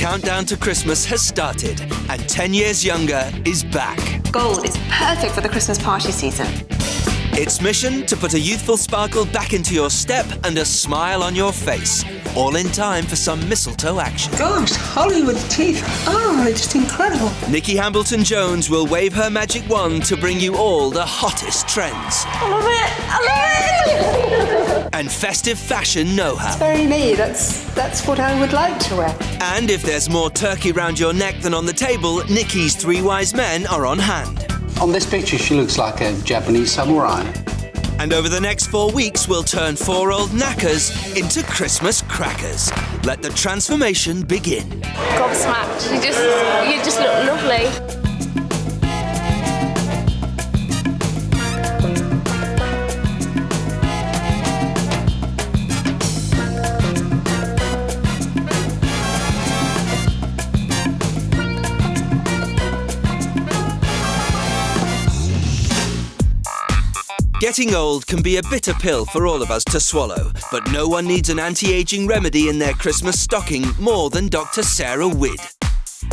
countdown to Christmas has started, and 10 years younger is back. Gold is perfect for the Christmas party season. Its mission to put a youthful sparkle back into your step and a smile on your face, all in time for some mistletoe action. Gosh, Hollywood teeth. Oh, they're just incredible. Nikki Hambleton-Jones will wave her magic wand to bring you all the hottest trends. I love it! I love it! And festive fashion know-how. It's very me. That's what I would like to wear. And if there's more turkey round your neck than on the table, Nikki's three wise men are on hand. On this picture, she looks like a Japanese samurai. And over the next 4 weeks, we'll turn 4 old knackers into Christmas crackers. Let the transformation begin. Gobsmacked. You just look lovely. Getting old can be a bitter pill for all of us to swallow, but no one needs an anti-aging remedy in their Christmas stocking more than Dr. Sarah Widd.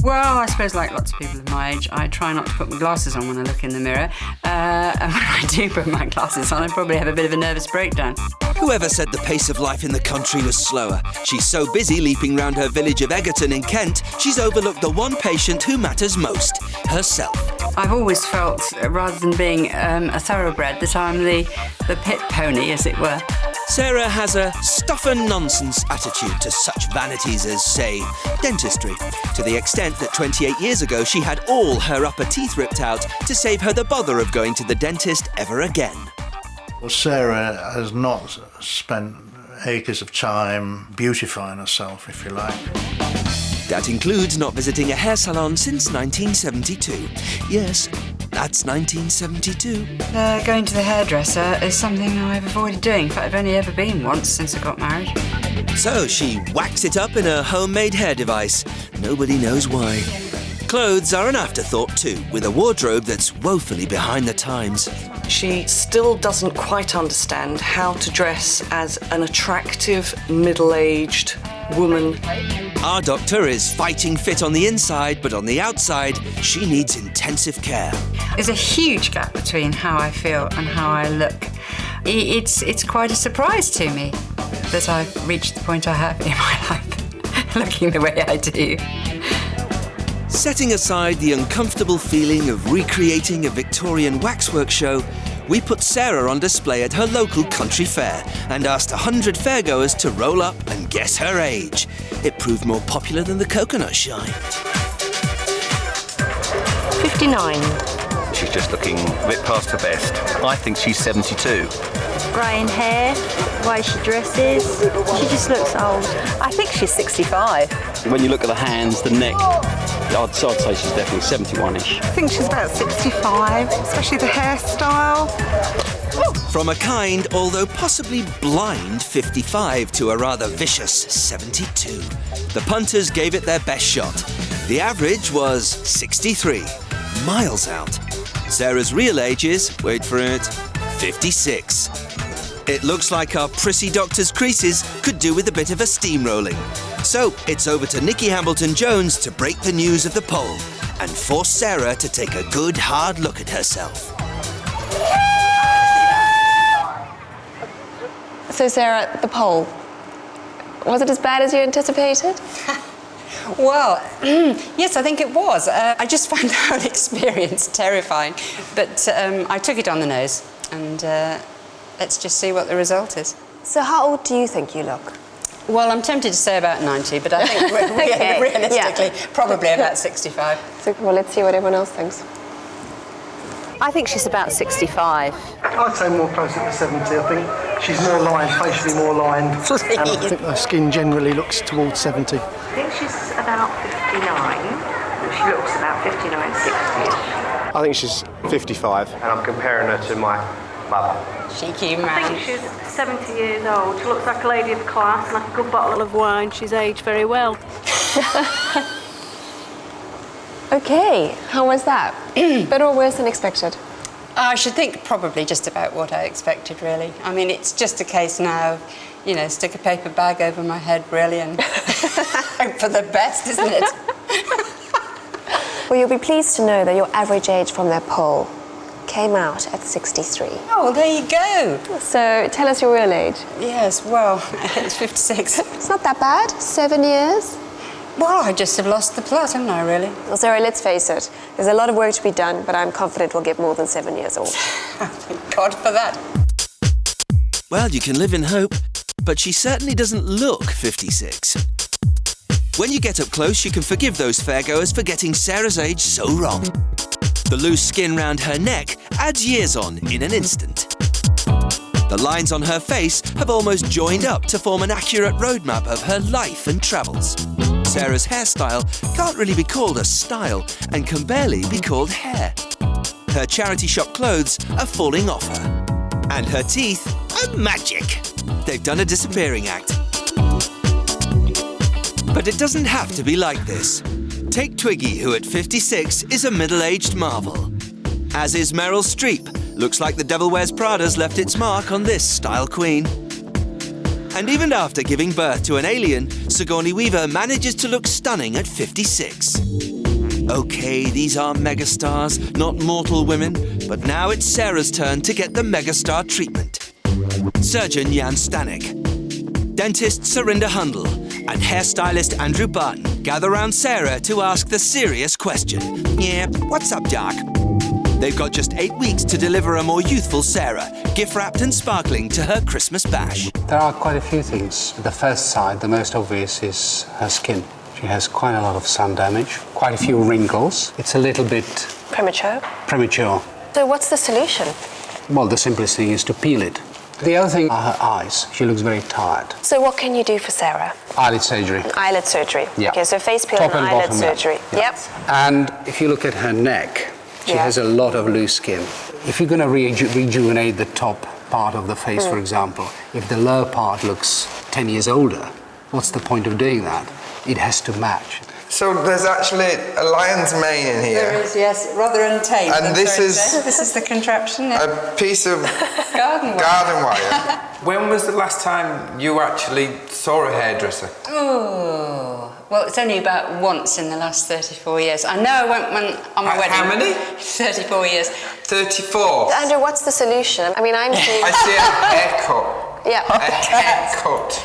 Well, I suppose like lots of people of my age, I try not to put my glasses on when I look in the mirror. And when I do put my glasses on, I probably have a bit of a nervous breakdown. Whoever said the pace of life in the country was slower? She's so busy leaping round her village of Egerton in Kent, she's overlooked the one patient who matters most, herself. I've always felt, rather than being a thoroughbred, that I'm the pit pony, as it were. Sarah has a stuff-and-nonsense attitude to such vanities as, say, dentistry, to the extent that 28 years ago she had all her upper teeth ripped out to save her the bother of going to the dentist ever again. Well, Sarah has not spent acres of time beautifying herself, if you like. That includes not visiting a hair salon since 1972. Yes, that's 1972. Going to the hairdresser is something I've avoided doing. In fact, I've only ever been once since I got married. So she whacks it up in a homemade hair device. Nobody knows why. Clothes are an afterthought too, with a wardrobe that's woefully behind the times. She still doesn't quite understand how to dress as an attractive, middle-aged woman. Our doctor is fighting fit on the inside, but on the outside, she needs intensive care. There's a huge gap between how I feel and how I look. It's quite a surprise to me that I've reached the point I have in my life, looking the way I do. Setting aside the uncomfortable feeling of recreating a Victorian waxwork show, we put Sarah on display at her local country fair and asked 100 fairgoers to roll up and guess her age. It proved more popular than the coconut shine. 59. She's just looking a bit past her best. I think she's 72. Grey in hair, the way she dresses, she just looks old. I think she's 65. When you look at the hands, the neck, I'd say she's definitely 71-ish. I think she's about 65, especially the hairstyle. From a kind, although possibly blind 55 to a rather vicious 72. The punters gave it their best shot. The average was 63, miles out. Sarah's real age is, wait for it, 56. It looks like our prissy doctor's creases could do with a bit of a steamrolling. So it's over to Nikki Hambleton-Jones to break the news of the poll and force Sarah to take a good hard look at herself. So Sarah, the poll, was it as bad as you anticipated? Well, yes, I think it was. I just found the whole experience terrifying. But I took it on the nose, and let's just see what the result is. So how old do you think you look? Well, I'm tempted to say about 90, but I think realistically, probably about 65. So, well, let's see what everyone else thinks. I think she's about 65. I'd say more closer to 70. I think she's more lined, facially more lined. And I think her skin generally looks towards 70. I think she's about 59. She looks about 59, 60. I think she's 55. And I'm comparing her to my mother. Cheeky man. I think she's 70 years old. She looks like a lady of class and like a good bottle of wine. She's aged very well. Okay, how was that? Better or worse than expected? I should think probably just about what I expected, really. I mean, it's just a case now, you know, stick a paper bag over my head, really, and Hope for the best, isn't it? Well, you'll be pleased to know that your average age from their poll came out at 63. Oh, well, there you go. So tell us your real age. Yes, well, it's 56. It's not that bad. 7 years. Well, I just have lost the plot, haven't I, really? Well, Sarah, let's face it. There's a lot of work to be done, but I'm confident we'll get more than 7 years old. Thank God for that. Well, you can live in hope, but she certainly doesn't look 56. When you get up close, you can forgive those fairgoers for getting Sarah's age so wrong. The loose skin round her neck adds years on in an instant. The lines on her face have almost joined up to form an accurate roadmap of her life and travels. Sarah's hairstyle can't really be called a style and can barely be called hair. Her charity shop clothes are falling off her. And her teeth are magic. They've done a disappearing act. But it doesn't have to be like this. Take Twiggy, who at 56 is a middle-aged marvel. As is Meryl Streep. Looks like The Devil Wears Prada's left its mark on this style queen. And even after giving birth to an alien, Sigourney Weaver manages to look stunning at 56. OK, these are megastars, not mortal women, but now it's Sarah's turn to get the megastar treatment. Surgeon Jan Stanek, dentist Serinda Hundle, and hairstylist Andrew Barton gather round Sarah to ask the serious question. Yeah, what's up, Doc? They've got just 8 weeks to deliver a more youthful Sarah, gift-wrapped and sparkling to her Christmas bash. There are quite a few things. The first side, the most obvious, is her skin. She has quite a lot of sun damage, quite a few wrinkles. It's a little bit... Premature? Premature. So what's the solution? Well, the simplest thing is to peel it. The other thing are her eyes. She looks very tired. So what can you do for Sarah? Eyelid surgery. Eyelid surgery. Yeah. Okay, so face peel and eyelid surgery. Yeah. Yep. And if you look at her neck, she has a lot of loose skin. If you're going to rejuvenate the top part of the face, for example, if the lower part looks 10 years older, what's the point of doing that? It has to match. So there's actually a lion's mane in here. There is, yes, rather untamed. And this is the contraption. Yeah. A piece of garden wire. When was the last time you actually saw a hairdresser? Oh, well, it's only about once in the last 34 years. I know I went on my wedding. How many? 34 years. 34. Andrew, what's the solution? I mean, I'm seeing... I see a haircut. Yeah. A haircut.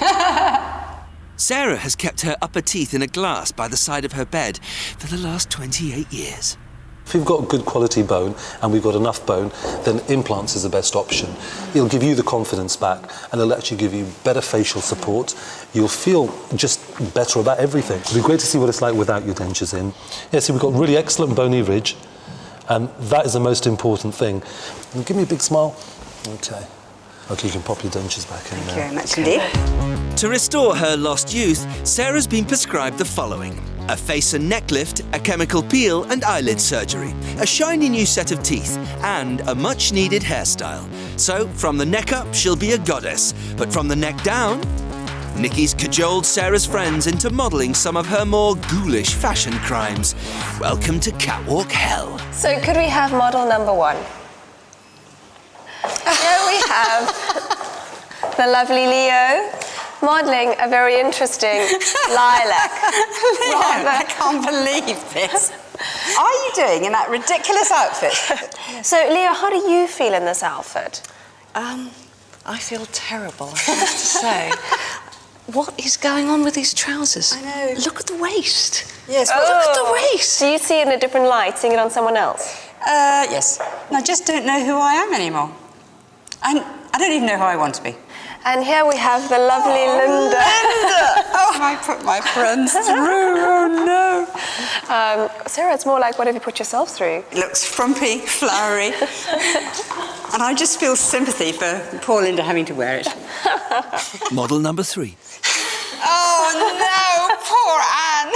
Sarah has kept her upper teeth in a glass by the side of her bed for the last 28 years. If we've got good quality bone and we've got enough bone, then implants is the best option. It'll give you the confidence back and it'll actually give you better facial support. You'll feel just better about everything. It'll be great to see what it's like without your dentures in. Yeah, see, we've got really excellent bony ridge, and that is the most important thing. And give me a big smile. Okay. Okay, you can pop your dentures back in there. Thank you very much indeed. To restore her lost youth, Sarah's been prescribed the following: a face and neck lift, a chemical peel and eyelid surgery, a shiny new set of teeth, and a much-needed hairstyle. So, from the neck up, she'll be a goddess, but from the neck down... Nikki's cajoled Sarah's friends into modelling some of her more ghoulish fashion crimes. Welcome to catwalk hell. So could we have model number 1? Here we have the lovely Leo modelling a very interesting lilac. Leo, I can't believe this. Are you doing in that ridiculous outfit? So, Leo, how do you feel in this outfit? I feel terrible, I have to say. What is going on with these trousers? I know. Look at the waist. Yes. Well, look at the waist. Do you see it in a different light, seeing it on someone else? Yes. And I just don't know who I am anymore. I don't even know who I want to be. And here we have the lovely Linda. Oh, I put my friends through. Oh, no. Sarah, it's more like, what have you put yourself through? It looks frumpy, flowery. And I just feel sympathy for poor Linda having to wear it. Model number 3. Oh, no, poor Anne.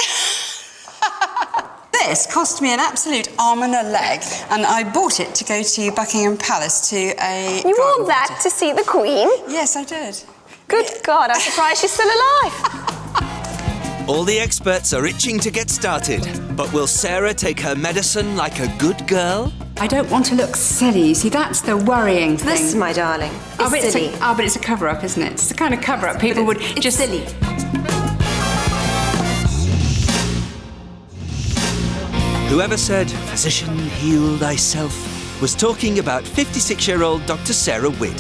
This cost me an absolute arm and a leg, and I bought it to go to Buckingham Palace to a... You wore that to see the Queen? Yes, I did. Good God, I'm surprised she's still alive. All the experts are itching to get started, but will Sarah take her medicine like a good girl? I don't want to look silly, you see, that's the worrying thing. This, my darling, is silly. But it's a cover-up, isn't it? It's the kind of cover-up people would just... silly. Whoever said, "Physician, heal thyself," was talking about 56-year-old Dr. Sarah Widd.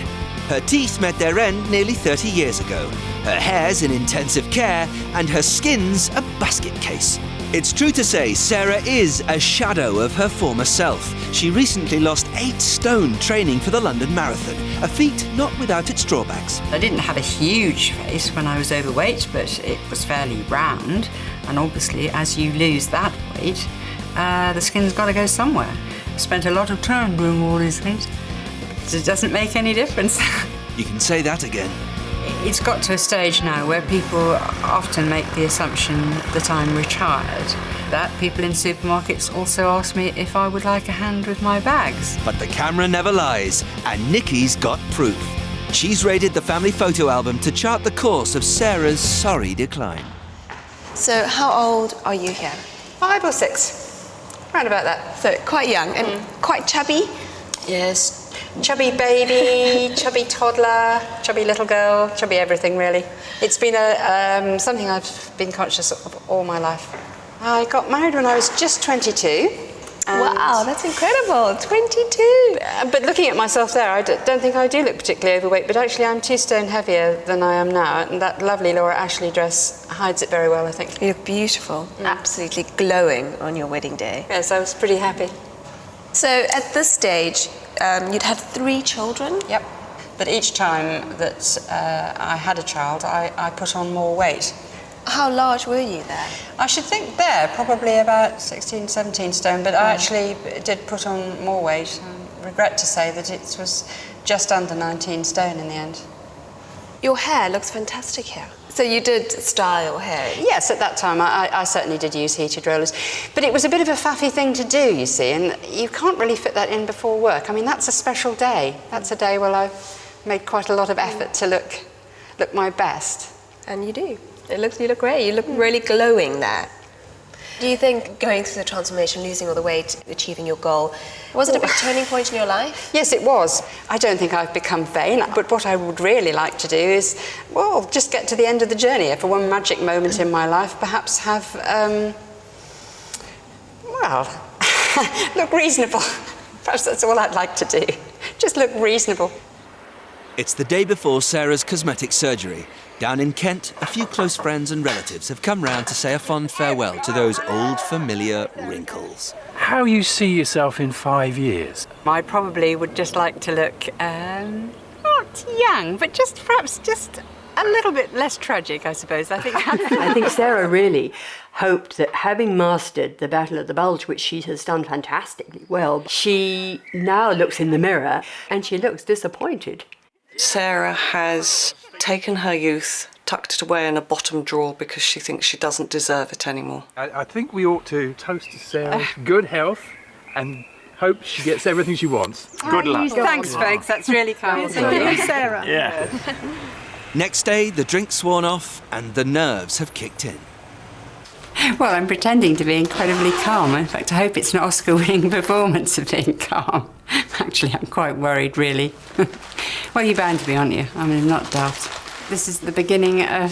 Her teeth met their end nearly 30 years ago. Her hair's in intensive care and her skin's a basket case. It's true to say Sarah is a shadow of her former self. She recently lost 8 stone training for the London Marathon, a feat not without its drawbacks. I didn't have a huge face when I was overweight, but it was fairly round. And obviously, as you lose that weight, the skin's got to go somewhere. Spent a lot of time doing all these things. It doesn't make any difference. You can say that again. It's got to a stage now where people often make the assumption that I'm retired. That people in supermarkets also ask me if I would like a hand with my bags. But the camera never lies, and Nikki's got proof. She's raided the family photo album to chart the course of Sarah's sorry decline. So how old are you here? 5 or 6, round about that. So quite young and quite chubby? Yes. Chubby baby, chubby toddler, chubby little girl, chubby everything really. It's been something I've been conscious of all my life. I got married when I was just 22. Wow, that's incredible, 22. But looking at myself there, I don't think I do look particularly overweight, but actually I'm 2 stone heavier than I am now, and that lovely Laura Ashley dress hides it very well, I think. You look beautiful, absolutely glowing on your wedding day. Yes, I was pretty happy. So at this stage, you'd had 3 children? Yep. But each time that I had a child, I put on more weight. How large were you there? I should think there, probably about 16, 17 stone, but I actually did put on more weight. I regret to say that it was just under 19 stone in the end. Your hair looks fantastic here. So you did style your hair? Yes, at that time I certainly did use heated rollers. But it was a bit of a faffy thing to do, you see, and you can't really fit that in before work. I mean, that's a special day. That's a day where I've made quite a lot of effort to look my best. And you do. You look great. You look really glowing there. Do you think going through the transformation, losing all the weight, achieving your goal, was it a big turning point in your life? Yes, it was. I don't think I've become vain, but what I would really like to do is, well, just get to the end of the journey. For one magic moment in my life, perhaps have, well, look reasonable. Perhaps that's all I'd like to do. Just look reasonable. It's the day before Sarah's cosmetic surgery. Down in Kent, a few close friends and relatives have come round to say a fond farewell to those old familiar wrinkles. How you see yourself in 5 years? I probably would just like to look, not young, but perhaps just a little bit less tragic, I suppose. I think Sarah really hoped that having mastered the Battle of the Bulge, which she has done fantastically well, she now looks in the mirror and she looks disappointed. Sarah has taken her youth, tucked it away in a bottom drawer because she thinks she doesn't deserve it anymore. I think we ought to toast to Sarah's good health and hope she gets everything she wants. Good luck. Thanks, folks. That's really kind. Thank you, Sarah. Yeah. Next day, the drink's worn off and the nerves have kicked in. Well, I'm pretending to be incredibly calm. In fact, I hope it's an Oscar-winning performance of being calm. Actually, I'm quite worried, really. Well, you're bound to be, aren't you? I mean, I'm not daft. This is the beginning of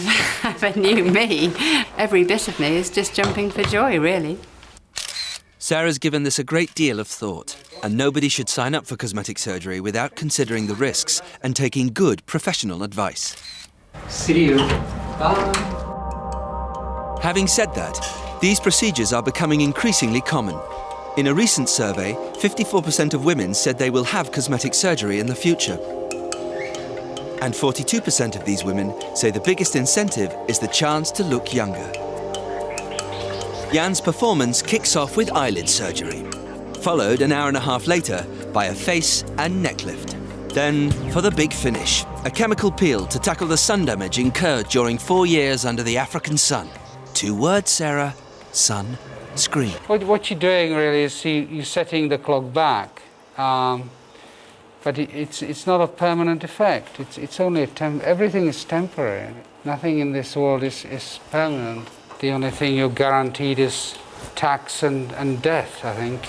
a new me. Every bit of me is just jumping for joy, really. Sarah's given this a great deal of thought, and nobody should sign up for cosmetic surgery without considering the risks and taking good professional advice. See you. Bye. Having said that, these procedures are becoming increasingly common. In a recent survey, 54% of women said they will have cosmetic surgery in the future. And 42% of these women say the biggest incentive is the chance to look younger. Jan's performance kicks off with eyelid surgery, followed an hour and a half later by a face and neck lift. Then, for the big finish, a chemical peel to tackle the sun damage incurred during 4 years under the African sun. 2 words, Sarah: sun, screen. What you're doing really is you're setting the clock back, but it's not a permanent effect. It's only everything is temporary. Nothing in this world is permanent. The only thing you're guaranteed is tax and death, I think.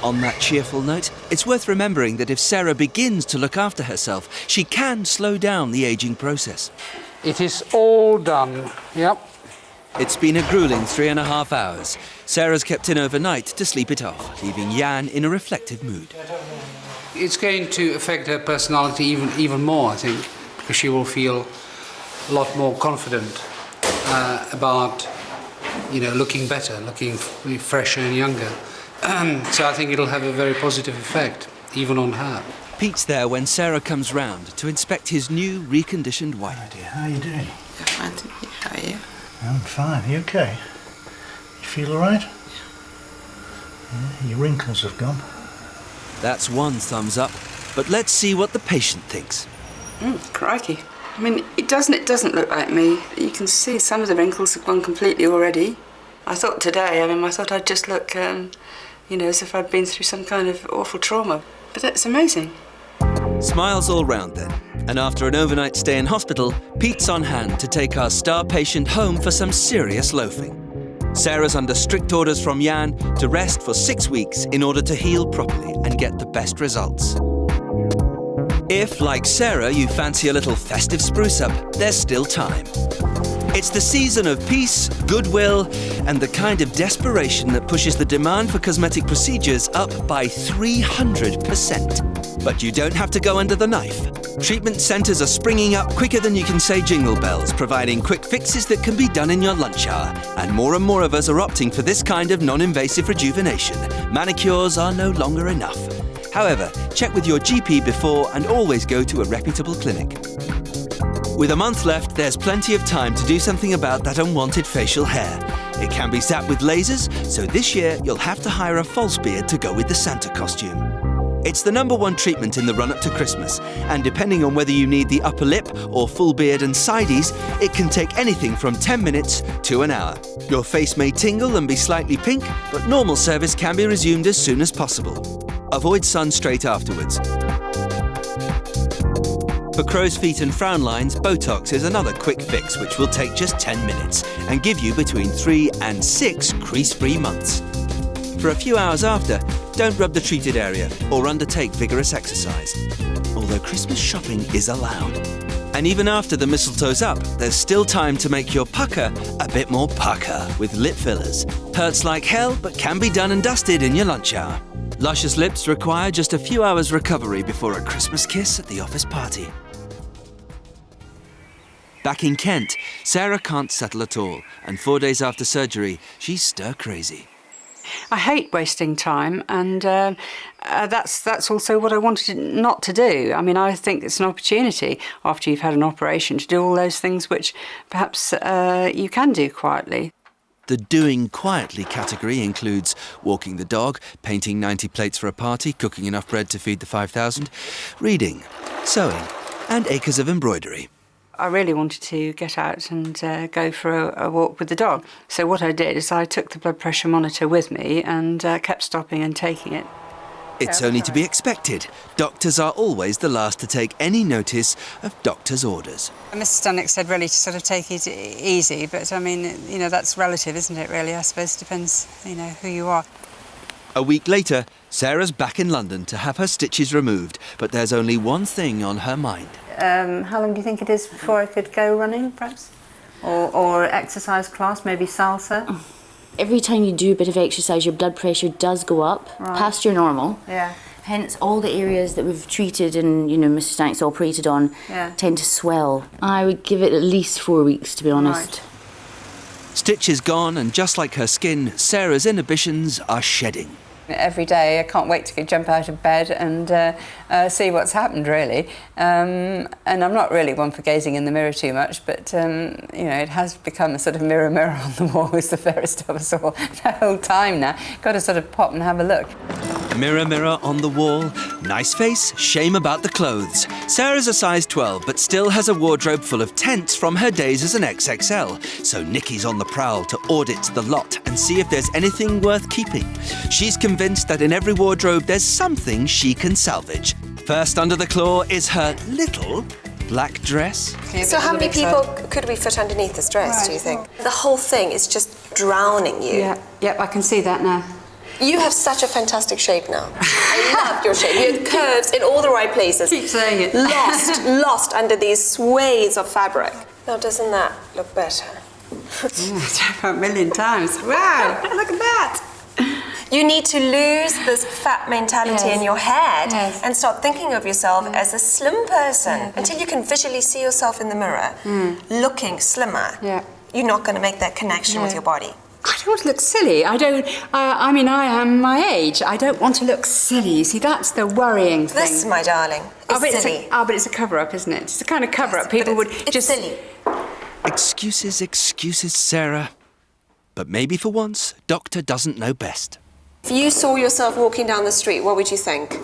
On that cheerful note, it's worth remembering that if Sarah begins to look after herself, she can slow down the aging process. It is all done, yep. It's been a grueling 3.5 hours. Sarah's kept in overnight to sleep it off, leaving Jan in a reflective mood. It's going to affect her personality even more, I think, because she will feel a lot more confident about, looking better, looking fresher and younger. So I think it'll have a very positive effect, even on her. Pete's there when Sarah comes round to inspect his new reconditioned wife. Hi dear, how are you doing? Yeah, fine, thank you. How are you? I'm fine. You okay? You feel all right? Yeah, your wrinkles have gone. That's one thumbs up, but let's see what the patient thinks. Crikey. I mean, it doesn't look like me. You can see some of the wrinkles have gone completely already. I thought today, I thought I'd just look, as if I'd been through some kind of awful trauma. But that's amazing. Smiles all round then. And after an overnight stay in hospital, Pete's on hand to take our star patient home for some serious loafing. Sarah's under strict orders from Jan to rest for 6 weeks in order to heal properly and get the best results. If, like Sarah, you fancy a little festive spruce-up, there's still time. It's the season of peace, goodwill, and the kind of desperation that pushes the demand for cosmetic procedures up by 300%. But you don't have to go under the knife. Treatment centres are springing up quicker than you can say jingle bells, providing quick fixes that can be done in your lunch hour. And more of us are opting for this kind of non-invasive rejuvenation. Manicures are no longer enough. However, check with your GP before and always go to a reputable clinic. With a month left, there's plenty of time to do something about that unwanted facial hair. It can be zapped with lasers, so this year you'll have to hire a false beard to go with the Santa costume. It's the #1 treatment in the run-up to Christmas, and depending on whether you need the upper lip or full beard and sideys, it can take anything from 10 minutes to an hour. Your face may tingle and be slightly pink, but normal service can be resumed as soon as possible. Avoid sun straight afterwards. For crow's feet and frown lines, Botox is another quick fix which will take just 10 minutes and give you between 3 and 6 crease-free months. For a few hours after, don't rub the treated area or undertake vigorous exercise, although Christmas shopping is allowed. And even after the mistletoe's up, there's still time to make your pucker a bit more pucker with lip fillers. Hurts like hell, but can be done and dusted in your lunch hour. Luscious lips require just a few hours recovery before a Christmas kiss at the office party. Back in Kent, Sarah can't settle at all, and 4 days after surgery, she's stir-crazy. I hate wasting time, and that's also what I wanted not to do. I think it's an opportunity after you've had an operation to do all those things which perhaps you can do quietly. The doing quietly category includes walking the dog, painting 90 plates for a party, cooking enough bread to feed the 5,000, reading, sewing, and acres of embroidery. I really wanted to get out and go for a walk with the dog. So what I did is I took the blood pressure monitor with me and kept stopping and taking it. It's only to be expected. Doctors are always the last to take any notice of doctors' orders. Mr. Stunnock said really to sort of take it easy, but that's relative, isn't it, really? I suppose it depends, who you are. A week later, Sarah's back in London to have her stitches removed, but there's only one thing on her mind. How long do you think it is before I could go running, perhaps? Or exercise class, maybe salsa? Every time you do a bit of exercise, your blood pressure does go up past your normal. Yeah. Hence, all the areas that we've treated and, Mr. Stank's operated on tend to swell. I would give it at least 4 weeks, to be honest. Right. Stitches gone, and just like her skin, Sarah's inhibitions are shedding. Every day I can't wait to jump out of bed and see what's happened, really. And I'm not really one for gazing in the mirror too much, but it has become a sort of mirror on the wall is the fairest of us all the whole time now. Got to sort of pop and have a look. Mirror, mirror on the wall. Nice face, shame about the clothes. Sarah's a size 12, but still has a wardrobe full of tents from her days as an XXL. So Nikki's on the prowl to audit the lot and see if there's anything worth keeping. She's convinced that in every wardrobe there's something she can salvage. First under the claw is her little black dress. So how many people could we fit underneath this dress, do you think? The whole thing is just drowning you. Yeah, I can see that now. You have such a fantastic shape now. I love your shape. You have curves in all the right places. Keep saying it. Lost under these swathes of fabric. Now, doesn't that look better? A million times. Wow, look at that. You need to lose this fat mentality in your head and start thinking of yourself as a slim person until you can visually see yourself in the mirror looking slimmer. You're not going to make that connection with your body. I don't want to look silly. I mean, I am my age. I don't want to look silly. You see, that's the worrying thing. This, my darling, is silly. But it's a cover-up, isn't it? It's the kind of cover-up people would just... It's silly. Excuses, excuses, Sarah. But maybe for once, Doctor doesn't know best. If you saw yourself walking down the street, what would you think?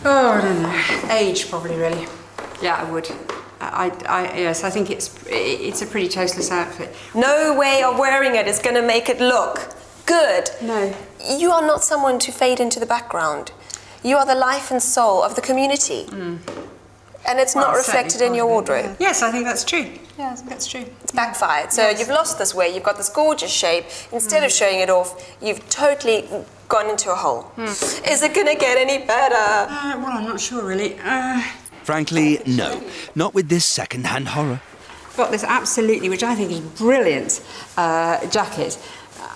Oh, I don't know. Age, probably, really. Yeah, I would. Yes, I think it's a pretty tasteless outfit. No way of wearing it is going to make it look good. No. You are not someone to fade into the background. You are the life and soul of the community. And it's not reflected in your wardrobe. Yes, I think that's true. Yeah, I think that's true. It's backfired. So you've lost this weight, you've got this gorgeous shape. Instead of showing it off, you've totally gone into a hole. Is it going to get any better? Well, I'm not sure, really. Frankly, no. Not with this second-hand horror. Got this absolutely, which I think is brilliant, jacket.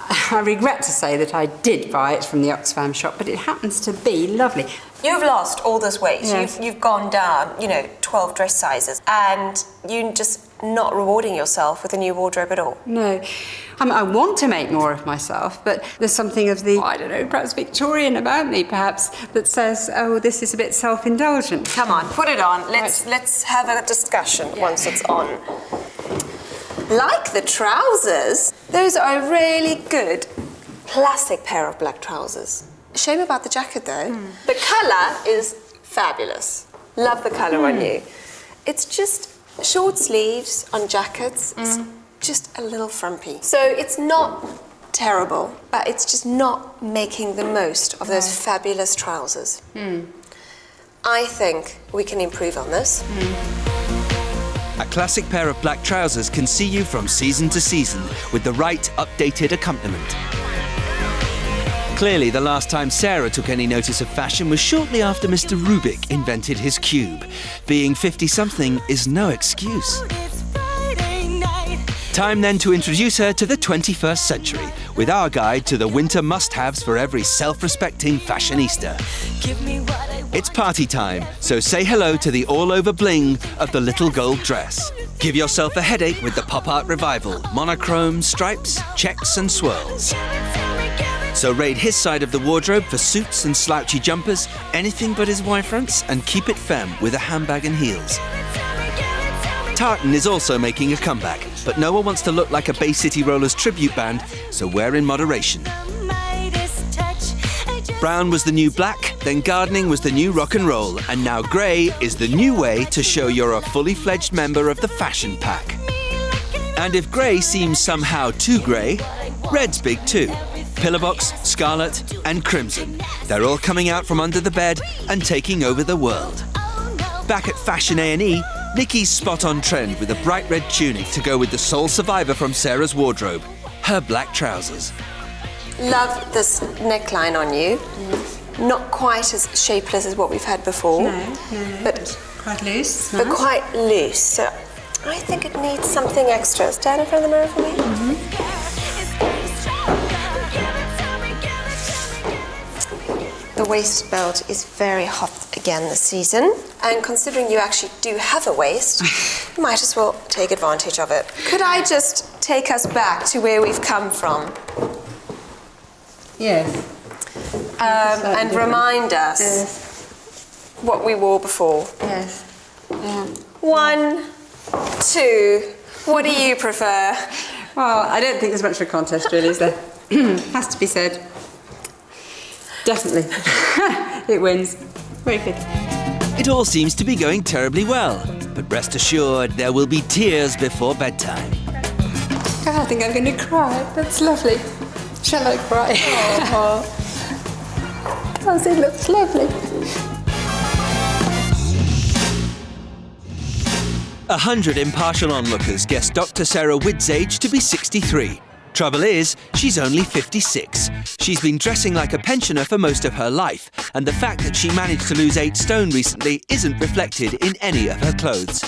I regret to say that I did buy it from the Oxfam shop, but it happens to be lovely. You've lost all this weight. Yes. You've gone down, 12 dress sizes, and you're just not rewarding yourself with a new wardrobe at all. No. I mean, I want to make more of myself, but there's something of the, I don't know, perhaps Victorian about me, perhaps, that says, oh, this is a bit self-indulgent. Come on, put it on. Let's have a discussion once it's on. Like the trousers, those are a really good classic pair of black trousers. Shame about the jacket though. The colour is fabulous. Love the colour on you. It's just short sleeves on jackets. It's just a little frumpy. So it's not terrible, but it's just not making the most of those fabulous trousers. I think we can improve on this. A classic pair of black trousers can see you from season to season with the right updated accompaniment. Clearly, the last time Sarah took any notice of fashion was shortly after Mr. Rubik invented his cube. Being 50-something is no excuse. Time then to introduce her to the 21st century with our guide to the winter must-haves for every self-respecting fashionista. It's party time, so say hello to the all-over bling of the little gold dress. Give yourself a headache with the pop art revival, monochrome, stripes, checks and swirls. So raid his side of the wardrobe for suits and slouchy jumpers, anything but his Y-fronts, and keep it femme with a handbag and heels. Tartan is also making a comeback, but no one wants to look like a Bay City Rollers tribute band, so wear in moderation. Brown was the new black, then gardening was the new rock and roll, and now grey is the new way to show you're a fully fledged member of the fashion pack. And if grey seems somehow too grey, red's big too. Pillowbox, scarlet and crimson. They're all coming out from under the bed and taking over the world. Back at Fashion A&E, Nikki's spot on trend with a bright red tunic to go with the sole survivor from Sarah's wardrobe, her black trousers. Love this neckline on you. Not quite as shapeless as what we've had before. No, but quite loose. But quite loose. So I think it needs something extra. Stand in front of the mirror for me. The waist belt is very hot again this season, and considering you actually do have a waist, you might as well take advantage of it. Could I just take us back to where we've come from? Yes. And remind us what we wore before. Yes. Yeah. 1, 2, what do you prefer? Well, I don't think there's much of a contest really, is there? Has to be said. Definitely. It wins. Very good. It all seems to be going terribly well, but rest assured there will be tears before bedtime. I think I'm going to cry. That's lovely. Shall I cry? Oh, it looks lovely. 100 impartial onlookers guessed Dr. Sarah Widd's age to be 63. Trouble is, she's only 56. She's been dressing like a pensioner for most of her life, and the fact that she managed to lose 8 stone recently isn't reflected in any of her clothes.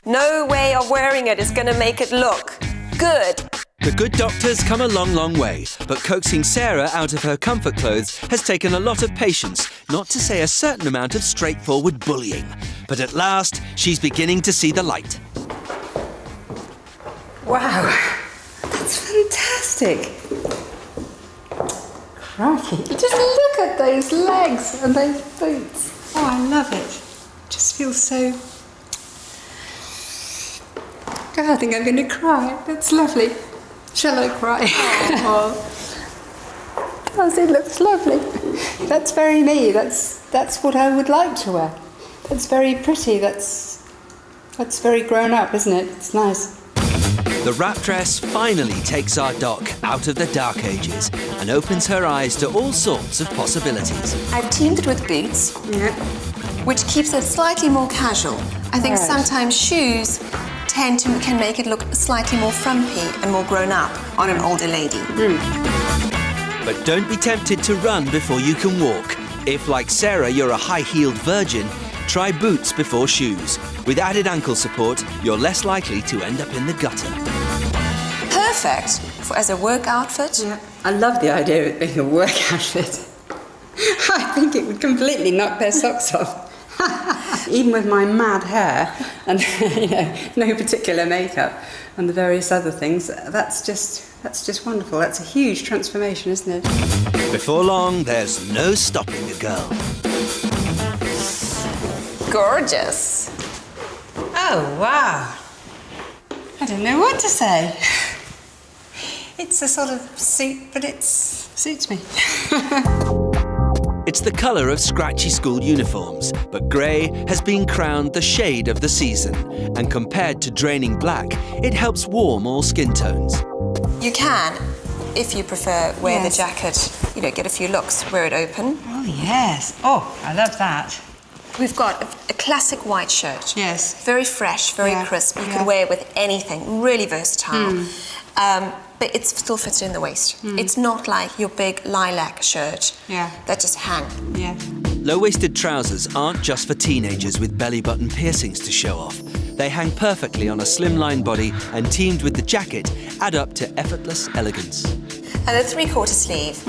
No way of wearing it is going to make it look good. The good doctor's come a long, long way, but coaxing Sarah out of her comfort clothes has taken a lot of patience, not to say a certain amount of straightforward bullying. But at last, she's beginning to see the light. Wow, that's fantastic. Crikey. Just look at those legs and those boots. Oh, I love it. Just feels so... God, I think I'm going to cry. That's lovely. Shall I cry? Oh, it looks lovely. That's very me. That's what I would like to wear. That's very pretty. That's very grown up, isn't it? It's nice. The wrap dress finally takes our doc out of the dark ages and opens her eyes to all sorts of possibilities. I've teamed it with boots, which keeps it slightly more casual. I think sometimes shoes can make it look slightly more frumpy and more grown up on an older lady. But don't be tempted to run before you can walk. If, like Sarah, you're a high-heeled virgin, try boots before shoes. With added ankle support, you're less likely to end up in the gutter. Perfect as a work outfit. Yeah. I love the idea of it being a work outfit. I think it would completely knock their socks off. Even with my mad hair and no particular makeup and the various other things, that's just wonderful. That's a huge transformation, isn't it? Before long, there's no stopping the girl. Gorgeous. Oh, wow. I don't know what to say. It's a sort of suit, but it suits me. It's the colour of scratchy school uniforms, but grey has been crowned the shade of the season, and compared to draining black, it helps warm all skin tones. You can, if you prefer, wear the jacket, get a few looks, wear it open. Oh, yes. Oh, I love that. We've got a classic white shirt. Yes. Very fresh, very crisp. You can wear it with anything, really versatile. But it still fits in the waist. It's not like your big lilac shirt that just hang. Yeah. Low-waisted trousers aren't just for teenagers with belly button piercings to show off. They hang perfectly on a slimline body and teamed with the jacket add up to effortless elegance. And the three-quarter sleeve,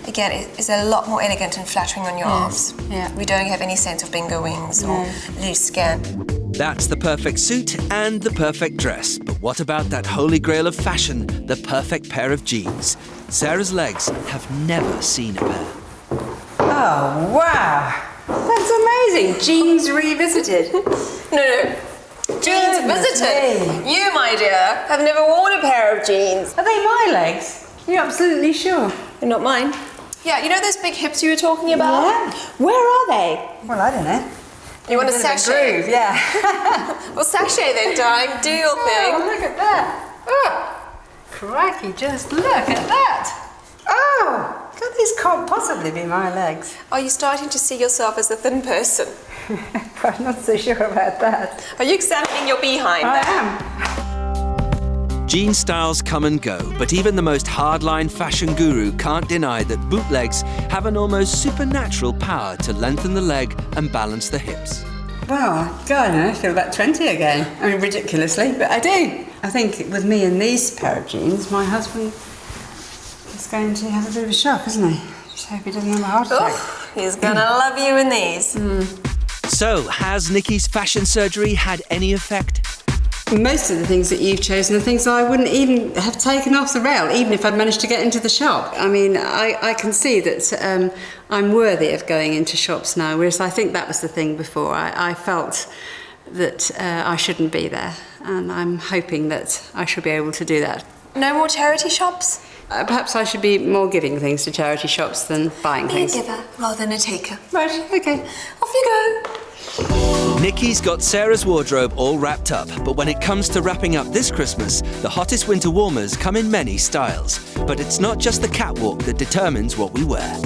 again, is a lot more elegant and flattering on your arms. Yeah. We don't have any sense of bingo wings or loose skin. That's the perfect suit and the perfect dress. But what about that holy grail of fashion, the perfect pair of jeans? Sarah's legs have never seen a pair. Oh, wow. That's amazing. Jeans revisited. No. Jeans visited. You, my dear, have never worn a pair of jeans. Are they my legs? You're absolutely sure? They're not mine. Yeah, you know those big hips you were talking about? Yeah. Where are they? Well, I don't know. You want a sachet? Groove, yeah. Well, sachet then, darling. Do your thing. Oh, look at that. Oh, crikey, just look at that. Oh, God, these can't possibly be my legs. Are you starting to see yourself as a thin person? I'm not so sure about that. Are you examining your behind? I am. Jean styles come and go, but even the most hardline fashion guru can't deny that bootlegs have an almost supernatural power to lengthen the leg and balance the hips. Well, God, I feel about 20 again. I mean, ridiculously, but I do. I think with me in these pair of jeans, my husband is going to have a bit of a shock, isn't he? Just hope he doesn't have a heart attack. Oh, he's gonna love you in these. So, has Nikki's fashion surgery had any effect? Most of the things that you've chosen are things I wouldn't even have taken off the rail, even if I'd managed to get into the shop. I mean, I can see that I'm worthy of going into shops now, whereas I think that was the thing before. I felt that I shouldn't be there, and I'm hoping that I should be able to do that. No more charity shops? Perhaps I should be more giving things to charity shops than buying things. Be a giver rather than a taker. Right, okay. Off you go. Nikki's got Sarah's wardrobe all wrapped up, but when it comes to wrapping up this Christmas, the hottest winter warmers come in many styles. But it's not just the catwalk that determines what we wear.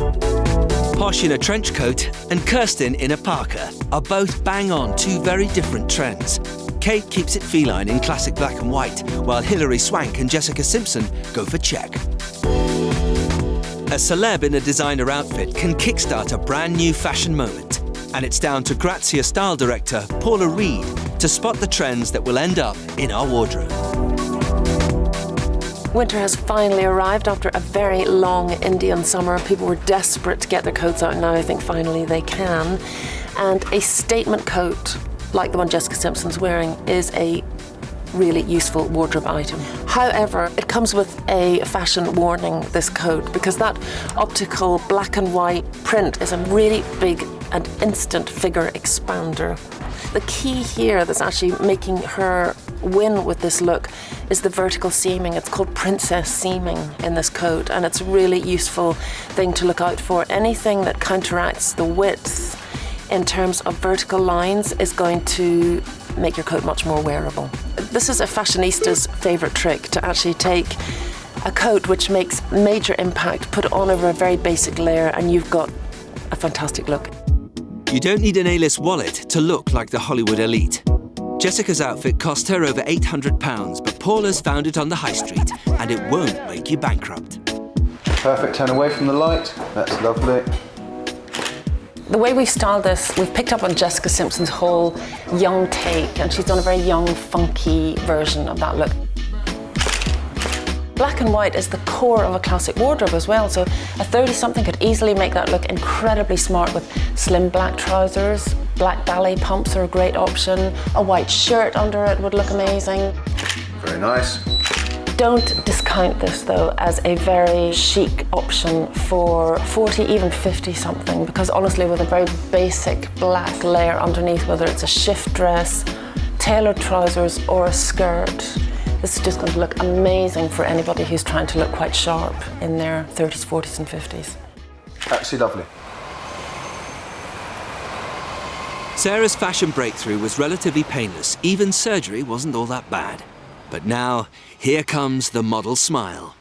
Posh in a trench coat and Kirsten in a parka are both bang on two very different trends. Kate keeps it feline in classic black and white, while Hilary Swank and Jessica Simpson go for check. A celeb in a designer outfit can kickstart a brand new fashion moment. And it's down to Grazia style director Paula Reed to spot the trends that will end up in our wardrobe. Winter has finally arrived after a very long Indian summer. People were desperate to get their coats out, and now I think finally they can. And a statement coat, like the one Jessica Simpson's wearing, is a really useful wardrobe item. However, it comes with a fashion warning, this coat, because that optical black and white print is a really big and instant figure expander. The key here that's actually making her win with this look is the vertical seaming. It's called princess seaming in this coat, and it's a really useful thing to look out for. Anything that counteracts the width in terms of vertical lines is going to make your coat much more wearable. This is a fashionista's favourite trick, to actually take a coat which makes major impact, put it on over a very basic layer, and you've got a fantastic look. You don't need an A-list wallet to look like the Hollywood elite. Jessica's outfit cost her over £800, but Paula's found it on the high street, and it won't make you bankrupt. Perfect, turn away from the light. That's lovely. The way we've styled this, we've picked up on Jessica Simpson's whole young take, and she's done a very young, funky version of that look. Black and white is the core of a classic wardrobe as well, so a 30-something could easily make that look incredibly smart with slim black trousers. Black ballet pumps are a great option. A white shirt under it would look amazing. Very nice. Don't discount this though as a very chic option for 40, even 50-something, because honestly with a very basic black layer underneath, whether it's a shift dress, tailored trousers or a skirt, this is just going to look amazing for anybody who's trying to look quite sharp in their 30s, 40s and 50s. Absolutely lovely. Sarah's fashion breakthrough was relatively painless. Even surgery wasn't all that bad. But now, here comes the model smile.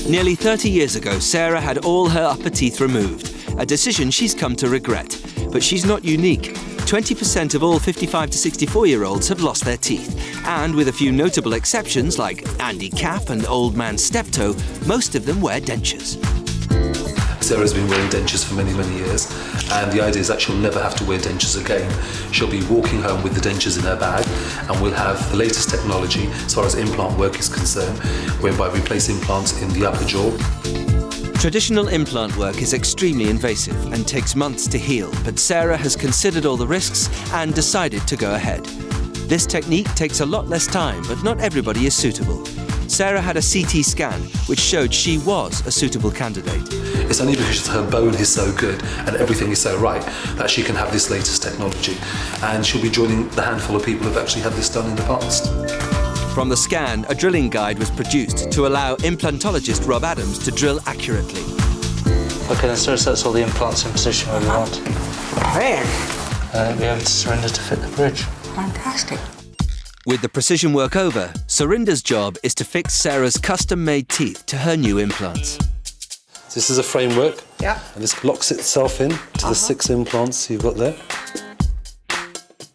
Nearly 30 years ago, Sarah had all her upper teeth removed, a decision she's come to regret. But she's not unique. 20% of all 55 to 64-year-olds have lost their teeth, and with a few notable exceptions like Andy Capp and Old Man Steptoe, most of them wear dentures. Sarah's been wearing dentures for many, many years, and the idea is that she'll never have to wear dentures again. She'll be walking home with the dentures in her bag, and we'll have the latest technology as far as implant work is concerned, whereby we place implants in the upper jaw. Traditional implant work is extremely invasive and takes months to heal, but Sarah has considered all the risks and decided to go ahead. This technique takes a lot less time, but not everybody is suitable. Sarah had a CT scan, which showed she was a suitable candidate. It's only because her bone is so good and everything is so right that she can have this latest technology. And she'll be joining the handful of people who've actually had this done in the past. From the scan, a drilling guide was produced to allow implantologist Rob Adams to drill accurately. Okay, then so that's all the implants in position where we want. Brilliant. We have to surrender to fit the bridge. Fantastic. With the precision work over, Surinder's job is to fix Sarah's custom-made teeth to her new implants. This is a framework, yeah, and this locks itself in to the 6 implants you've got there.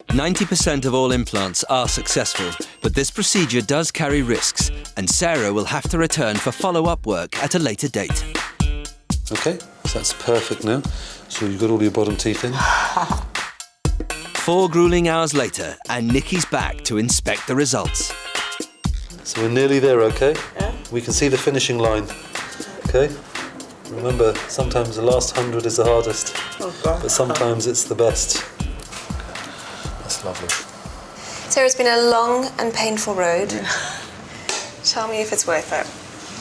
90% of all implants are successful, but this procedure does carry risks, and Sarah will have to return for follow-up work at a later date. Okay, so that's perfect now. So you've got all your bottom teeth in. 4 grueling hours later, and Nikki's back to inspect the results. So we're nearly there, okay? Yeah. We can see the finishing line, okay? Remember, sometimes the last 100 is the hardest, but sometimes it's the best. That's lovely. Sarah, it's been a long and painful road. Tell me if it's worth it.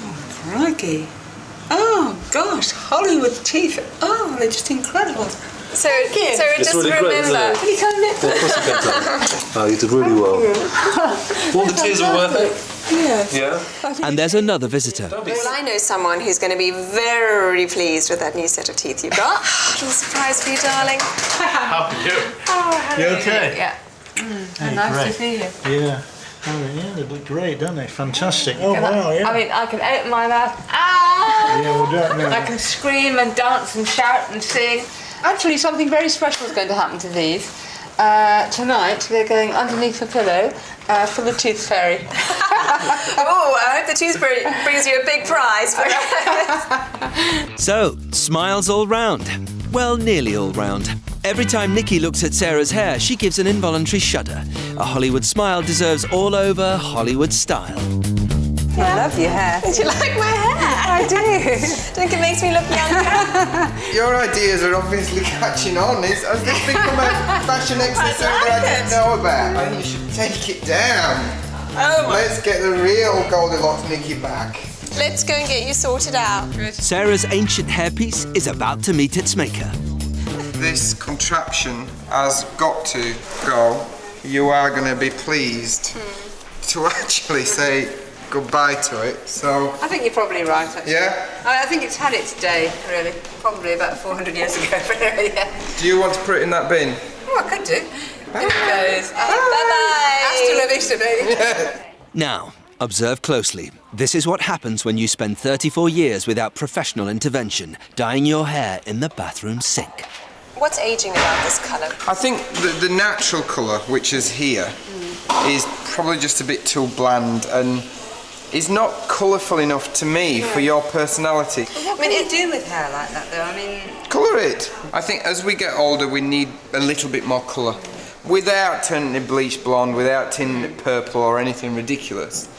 Oh, crikey. Oh, gosh, Hollywood teeth. Oh, they're just incredible. So just really remember. great, isn't it? Can you come next? Yeah, of course you can, Tom. Oh, you did really well. All the tears were worth it? Yes. Yeah? And there's another visitor. Well, I know someone who's going to be very pleased with that new set of teeth you've got. Little surprise for you, darling. How are you? Oh, hello. You okay? Yeah. Hey, nice great. to see you. Yeah. Oh, yeah, they look great, don't they? Fantastic. Oh, wow, yeah. I mean, I can open my mouth. Ah! Yeah, well, don't know. I can scream and dance and shout and sing. Actually, something very special is going to happen to these. Tonight, they're going underneath the pillow for the tooth fairy. Oh, I hope the tooth fairy brings you a big prize. So, smiles all round. Well, nearly all round. Every time Nikki looks at Sarah's hair, she gives an involuntary shudder. A Hollywood smile deserves all over Hollywood style. Yeah. I love your hair. Do you like my hair? I do. Do you think it makes me look younger? Your ideas are obviously catching on. Has this become a fashion exercise that I didn't know about? I think you should take it down. Oh, let's get the real Goldilocks Nikki back. Let's go and get you sorted out. Sarah's ancient hairpiece is about to meet its maker. This contraption has got to go. You are going to be pleased to actually say goodbye to it. So I think you're probably right, actually. Yeah? I think it's had its day, really. Probably about 400 years ago, but yeah. Do you want to put it in that bin? Oh, I could do. There it goes. Bye-bye. Hasta la vista, baby. Yeah. Now, observe closely. This is what happens when you spend 34 years without professional intervention, dyeing your hair in the bathroom sink. What's aging about this colour? I think the natural colour, which is here, is probably just a bit too bland and is not colourful enough to me for your personality. What can you do with hair like that, though? I mean... Colour it. I think as we get older, we need a little bit more colour. Without turning it bleach blonde, without tinting it purple or anything ridiculous.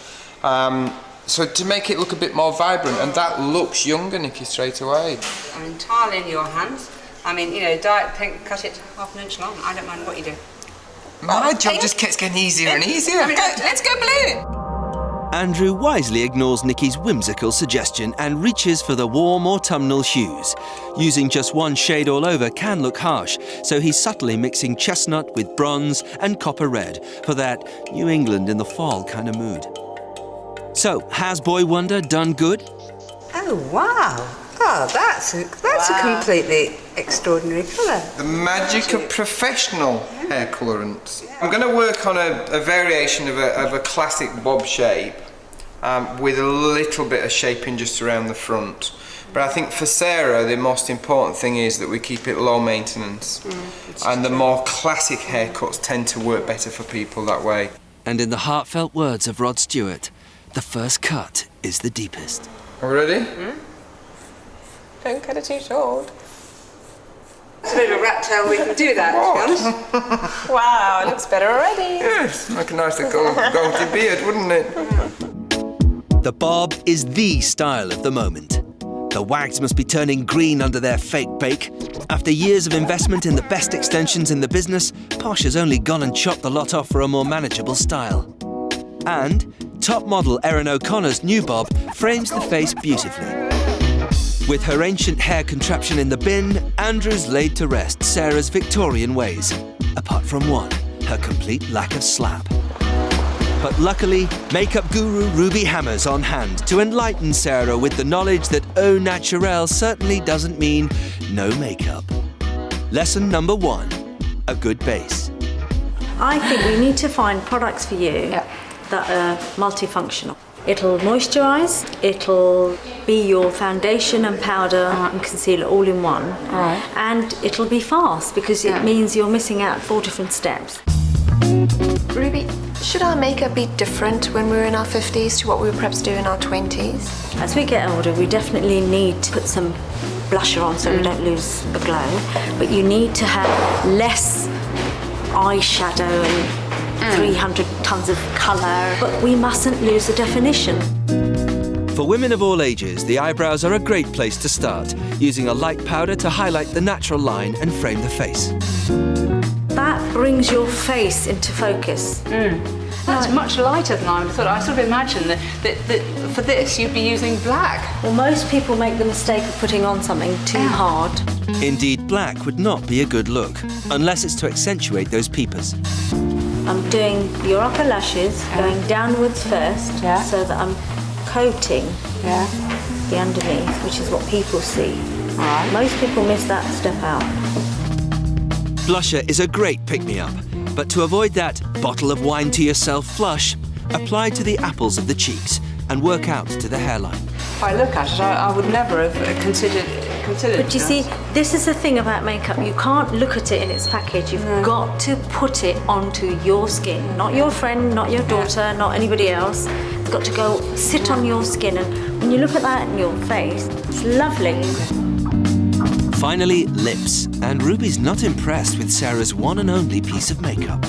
So to make it look a bit more vibrant, and that looks younger, Nikki, straight away. I'm entirely in your hands. I mean, you know, dye it pink, cut it half an inch long. I don't mind what you do. My job just keeps getting easier and easier. I mean, let's go blue! Andrew wisely ignores Nikki's whimsical suggestion and reaches for the warm autumnal hues. Using just one shade all over can look harsh, so he's subtly mixing chestnut with bronze and copper red for that New England in the fall kind of mood. So, has Boy Wonder done good? Oh, wow. Oh, that's a completely extraordinary colour. The magic of professional hair colourants. I'm going to work on a variation of a classic bob shape with a little bit of shaping just around the front. But I think for Sarah, the most important thing is that we keep it low maintenance. And the more classic haircuts tend to work better for people that way. And in the heartfelt words of Rod Stewart, the first cut is the deepest. Are we ready? Don't cut it too short. It's a bit of a rat tail, we can do that, to be honest. Wow, it looks better already. Yes, like a nice little goatee beard, wouldn't it? The bob is the style of the moment. The wags must be turning green under their fake bake. After years of investment in the best extensions in the business, Posh has only gone and chopped the lot off for a more manageable style. And top model Erin O'Connor's new bob frames the face beautifully. With her ancient hair contraption in the bin, Andrew's laid to rest Sarah's Victorian ways, apart from one, her complete lack of slap. But luckily, makeup guru Ruby Hammer's on hand to enlighten Sarah with the knowledge that au naturel certainly doesn't mean no makeup. Lesson number 1, a good base. I think we need to find products for you that are multifunctional. It'll moisturise, it'll be your foundation and powder and concealer all in one. And it'll be fast because it means you're missing out 4 different steps. Ruby, should our makeup be different when we're in our 50s to what we would perhaps do in our 20s? As we get older, we definitely need to put some blusher on so we don't lose the glow. But you need to have less eyeshadow and 300 tons of colour, but we mustn't lose the definition. For women of all ages, the eyebrows are a great place to start, using a light powder to highlight the natural line and frame the face. That brings your face into focus. That's much lighter than I would have thought. I sort of imagined that for this you'd be using black. Well, most people make the mistake of putting on something too hard. Indeed, black would not be a good look, unless it's to accentuate those peepers. I'm doing your upper lashes, going downwards first, so that I'm coating the underneath, which is what people see. Most people miss that step out. Blusher is a great pick-me-up, but to avoid that bottle of wine to yourself flush, apply to the apples of the cheeks and work out to the hairline. If I look at it, I would never have considered But you see, this is the thing about makeup. You can't look at it in its package. You've got to put it onto your skin. Not your friend, not your daughter, not anybody else. It's got to go sit on your skin. And when you look at that in your face, it's lovely. Finally, lips. And Ruby's not impressed with Sarah's one and only piece of makeup.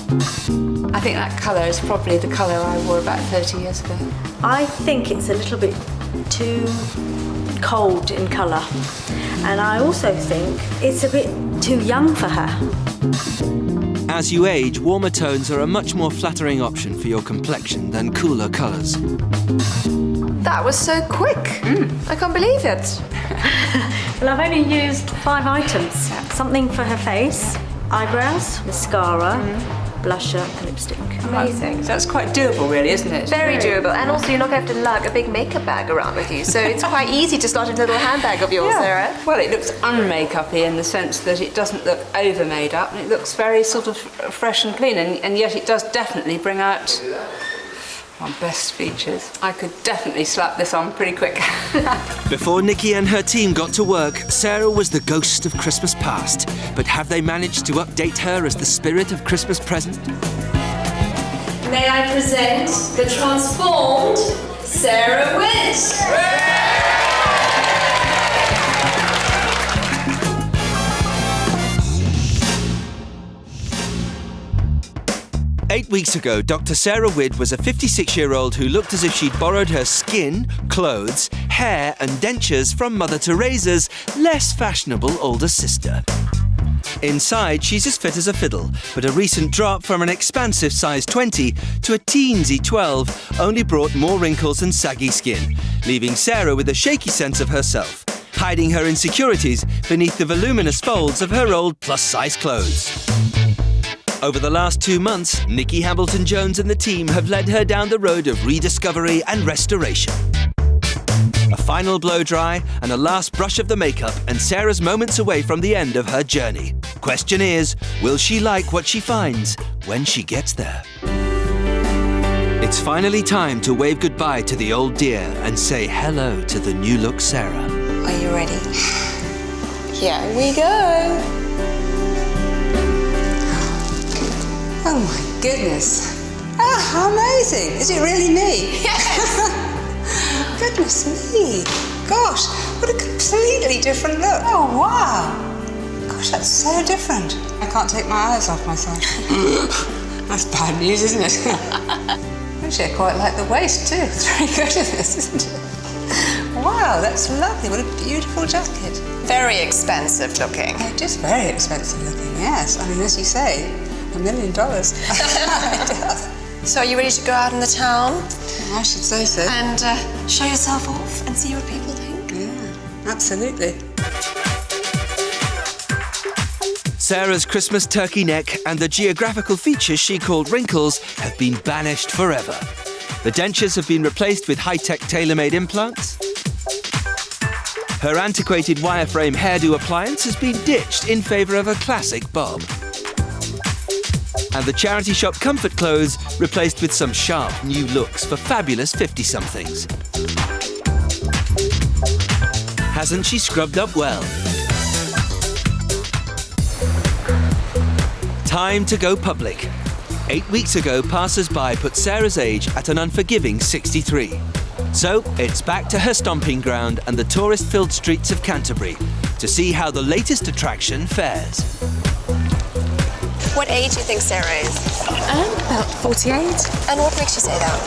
I think that colour is probably the colour I wore about 30 years ago. I think it's a little bit too cold in colour. And I also think it's a bit too young for her. As you age, warmer tones are a much more flattering option for your complexion than cooler colours. That was so quick. I can't believe it. Well, I've only used 5 items. Something for her face, eyebrows, mascara, blusher, and lipstick. Amazing. So that's quite doable, really, isn't it? Very doable. And also, you're not going to have to lug a big makeup bag around with you. So it's quite easy to slot into a little handbag of yours, Sarah. Well, it looks un-make-uppy in the sense that it doesn't look over-made up, and it looks very sort of fresh and clean, and yet it does definitely bring out my best features. I could definitely slap this on pretty quick. Before Nikki and her team got to work, Sarah was the ghost of Christmas past. But have they managed to update her as the spirit of Christmas present? May I present the transformed Sarah Witt. 8 weeks ago, Dr. Sarah Witt was a 56-year-old who looked as if she'd borrowed her skin, clothes, hair and dentures from Mother Teresa's less fashionable older sister. Inside, she's as fit as a fiddle, but a recent drop from an expansive size 20 to a teensy 12 only brought more wrinkles and saggy skin, leaving Sarah with a shaky sense of herself, hiding her insecurities beneath the voluminous folds of her old plus-size clothes. Over the last 2 months, Nikki Hamilton-Jones and the team have led her down the road of rediscovery and restoration. A final blow-dry and a last brush of the makeup, and Sarah's moments away from the end of her journey. Question is, will she like what she finds when she gets there? It's finally time to wave goodbye to the old dear and say hello to the new look Sarah. Are you ready? Here we go. Oh my goodness. Ah, how amazing. Is it really me? Yes. Goodness me. Gosh, what a completely different look. Oh, wow. Gosh, that's so different. I can't take my eyes off myself. That's bad news, isn't it? Actually, I quite like the waist too. It's very good in this, isn't it? Wow, that's lovely. What a beautiful jacket. Very expensive looking. It is very expensive looking, yes. I mean, as you say, $1 million. It does. So are you ready to go out in the town? I should say so. And show yourself off and see what people think? Yeah, absolutely. Sarah's Christmas turkey neck and the geographical features she called wrinkles have been banished forever. The dentures have been replaced with high-tech tailor-made implants. Her antiquated wireframe hairdo appliance has been ditched in favour of a classic bob. And the charity shop comfort clothes replaced with some sharp new looks for fabulous 50-somethings. Hasn't she scrubbed up well? Time to go public. 8 weeks ago, passers-by put Sarah's age at an unforgiving 63. So it's back to her stomping ground and the tourist-filled streets of Canterbury to see how the latest attraction fares. What age do you think Sarah is? About 48. And what makes you say that?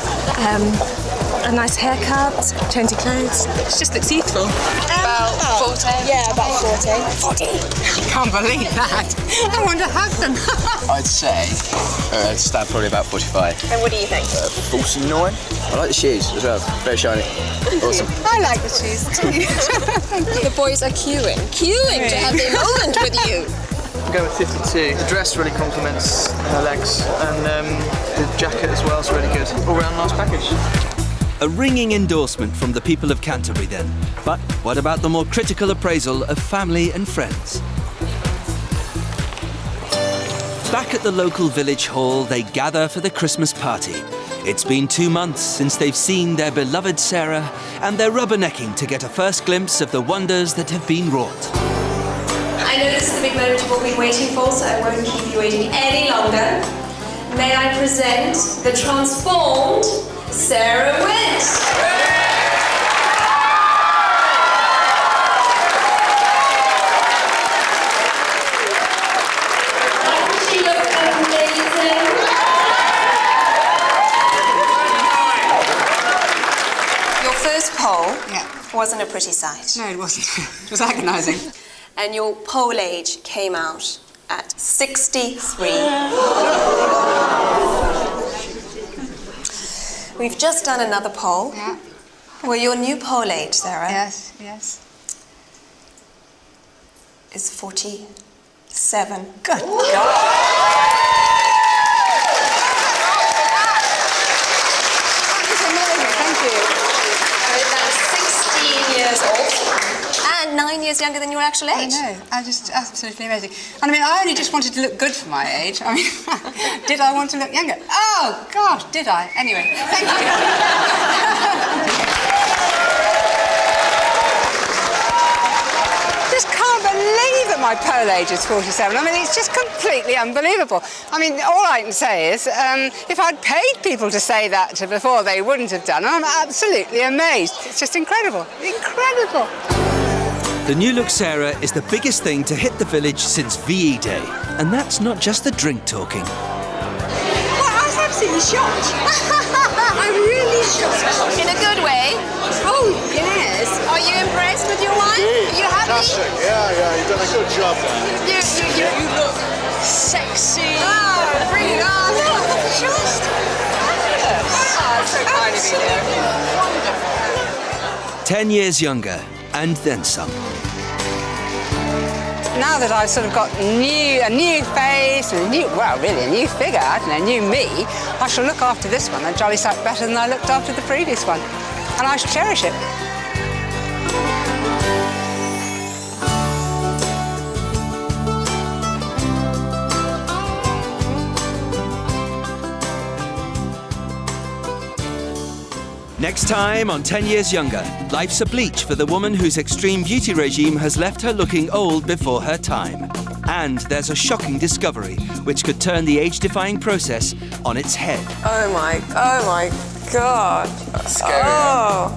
A nice haircut, trendy clothes. She just looks youthful. About 40? Yeah, about 40. 40? I can't believe that. I want to hug them. I'd say stand probably about 45. And what do you think? 49. I like the shoes as well. Very shiny. Awesome. I like the shoes too. The boys are queuing to have their moment with you. I'm going with 52. The dress really complements her legs, and the jacket as well is really good. All round nice package. A ringing endorsement from the people of Canterbury then. But what about the more critical appraisal of family and friends? Back at the local village hall, they gather for the Christmas party. It's been 2 months since they've seen their beloved Sarah, and they're rubbernecking to get a first glimpse of the wonders that have been wrought. I know this is the big moment you've all been waiting for, so I won't keep you waiting any longer. May I present the transformed Sarah Witt. wasn't a pretty sight. No, it wasn't. It was agonising. And your poll age came out at 63. We've just done another poll. Yeah. Well, your new poll age, Sarah. Yes, yes. Is 47. Good God. Thank you. That is 16 years old and 9 years younger than your actual age. I know, just absolutely amazing. And I mean, I only just wanted to look good for my age. I mean, did I want to look younger? Oh, gosh, did I? Anyway, thank you. Just can't believe that my poll age is 47. I mean, it's just completely unbelievable. I mean, all I can say is, if I'd paid people to say that before, they wouldn't have done. I'm absolutely amazed. It's just incredible. Incredible. The new look Sarah is the biggest thing to hit the village since VE Day. And that's not just the drink talking. Well, I was absolutely shocked. I'm really shocked. In a good way. Oh, yes. Are you impressed with your wine? Are you happy? Fantastic. Yeah, you've done a good job there. You look sexy. Oh, bring it on. Just fabulous. Oh, it's so kind of you. Wonderful. 10 years younger, and then some. Now that I've sort of got a new face, and a new figure, I don't know, new me, I shall look after this one a jolly sight better than I looked after the previous one. And I shall cherish it. Next time on 10 Years Younger, life's a bleach for the woman whose extreme beauty regime has left her looking old before her time. And there's a shocking discovery which could turn the age-defying process on its head. Oh my God. That's scary. Oh.